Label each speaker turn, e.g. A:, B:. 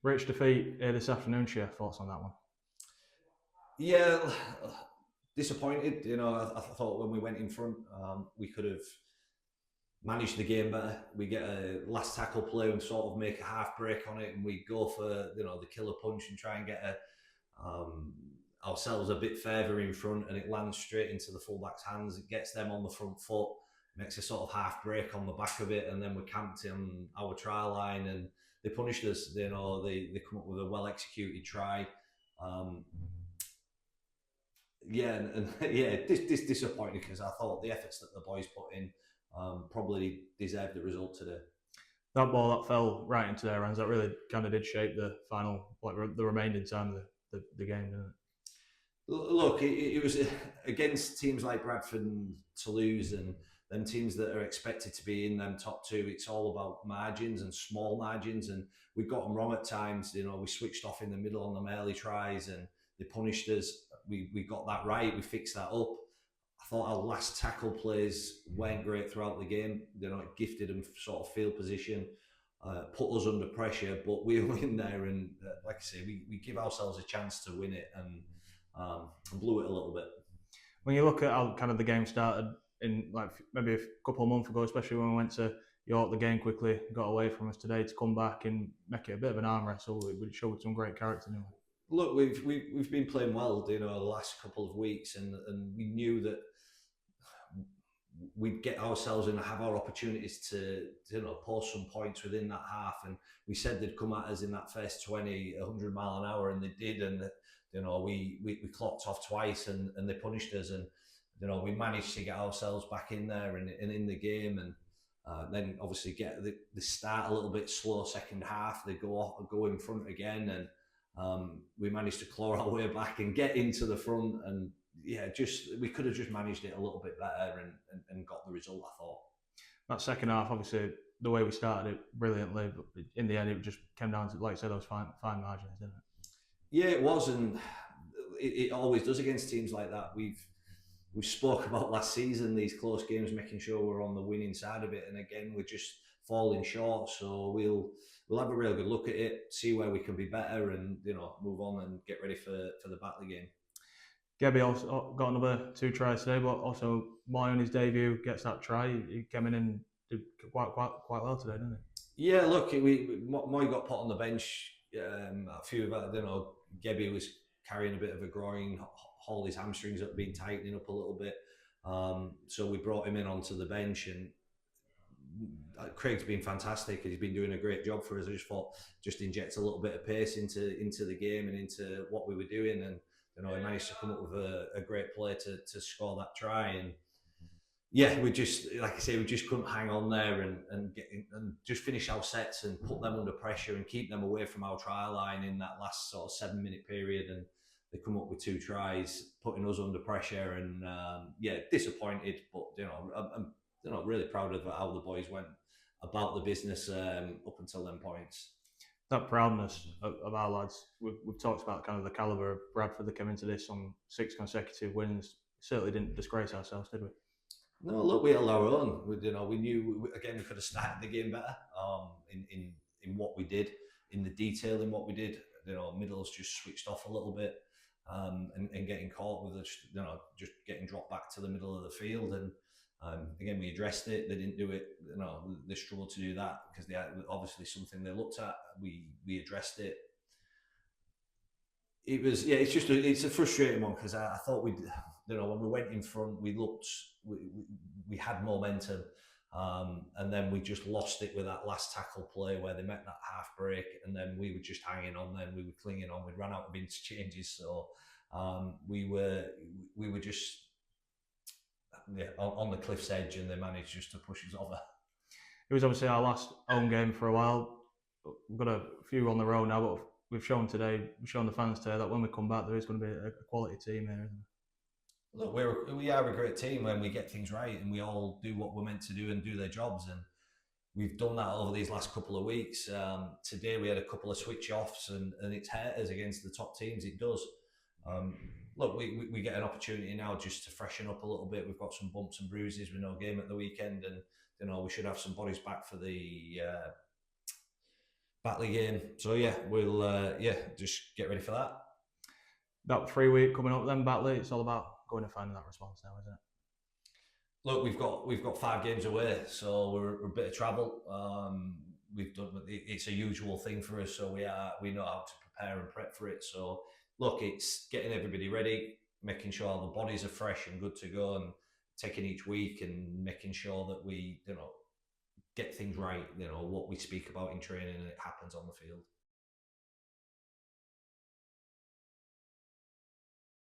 A: Rich defeat this afternoon, Chef. Thoughts on that one?
B: Yeah, disappointed. I thought when we went in front, we could have managed the game better. We get a last tackle play and sort of make a half break on it, and we go for the killer punch and try and get ourselves a bit further in front, and it lands straight into the fullback's hands. It gets them on the front foot, makes a sort of half break on the back of it, and then we're camped in our try line, and they punished us. They come up with a well executed try. Disappointing because I thought the efforts that the boys put in probably deserved the result today.
A: That ball that fell right into their hands, that really kind of did shape the final, the remaining time of the game, didn't it?
B: Look, it was against teams like Bradford and Toulouse and them teams that are expected to be in them top two. It's all about margins and small margins, and we got them wrong at times. We switched off in the middle on the early tries, and they punished us. We got that right. We fixed that up. I thought our last tackle plays weren't great throughout the game. It gifted them sort of field position, put us under pressure, but we were in there, and like I say, we give ourselves a chance to win it, and blew it a little bit.
A: When you look at how kind of the game started in like maybe a couple of months ago, especially when we went to York, the game quickly got away from us today. To come back and make it a bit of an arm wrestle, it showed some great character anyway.
B: Look, we've been playing well, the last couple of weeks, and we knew that we'd get ourselves and have our opportunities to post some points within that half, and we said they'd come at us in that first 20, 100 mile an hour, and they did, and we clocked off twice, and they punished us, and we managed to get ourselves back in there and in the game, and then obviously get the start a little bit slow second half. They go in front again, and we managed to claw our way back and get into the front, and we could have just managed it a little bit better and got the result, I thought.
A: That second half, obviously, the way we started it brilliantly, but in the end, it just came down to, like I said, those fine margins, didn't it?
B: Yeah, it was, and it always does against teams like that. We've spoke about last season, these close games, making sure we're on the winning side of it, and again, we're just falling short. So we'll have a real good look at it, see where we can be better, and move on and get ready for the Batley game.
A: Gebby also got another 2 tries today, but also Moy on his debut gets that try. He came in and did quite well today, didn't he?
B: Yeah, look, Moy got put on the bench. A few of Gebby was carrying a bit of a groin, hauled his hamstrings up, been tightening up a little bit. So we brought him in onto the bench, and Craig's been fantastic. He's been doing a great job for us. I just thought just inject a little bit of pace into the game and into what we were doing, and he managed to come up with a great play to score that try. And yeah, we just, like I say, we just couldn't hang on there and just finish our sets and put them under pressure and keep them away from our try line in that last sort of 7-minute period. And they come up with 2 tries, putting us under pressure. And disappointed, but I'm really proud of how the boys went about the business up until them points.
A: That proudness of our lads, we've talked about kind of the calibre of Bradford that came into this on 6 consecutive wins. Certainly didn't disgrace ourselves, did we?
B: No, look, we held our own. We knew again we could have started the game better in what we did, in the detail in what we did. Middles just switched off a little bit, and getting caught with just getting dropped back to the middle of the field. And again, we addressed it. They didn't do it. They struggled to do that because they had obviously something they looked at. We addressed it. It was it's a frustrating one because I thought we'd. When we went in front, we had momentum, and then we just lost it with that last tackle play where they met that half break, and then we were just hanging on. Then we were clinging on. We'd run out of interchanges, so we were just on the cliff's edge, and they managed just to push us over.
A: It was obviously our last home game for a while. We've got a few on the road now, but we've shown the fans today that when we come back, there is going to be a quality team here, isn't there?
B: Look, we are a great team when we get things right and we all do what we're meant to do and do their jobs, and we've done that over these last couple of weeks. Today we had a couple of switch offs, and it's hurt us against the top teams. It does. Look, we get an opportunity now just to freshen up a little bit. We've got some bumps and bruises with no game at the weekend, and we should have some bodies back for the Batley game. So yeah, we'll just get ready for that.
A: That 3 week coming up then, Batley, it's all about going and finding that response now, isn't it?
B: Look, we've got 5 games away, so we're a bit of travel. We've done it's a usual thing for us, so we know how to prepare and prep for it. So look, it's getting everybody ready, making sure the bodies are fresh and good to go, and taking each week and making sure that we get things right. What we speak about in training and it happens on the field.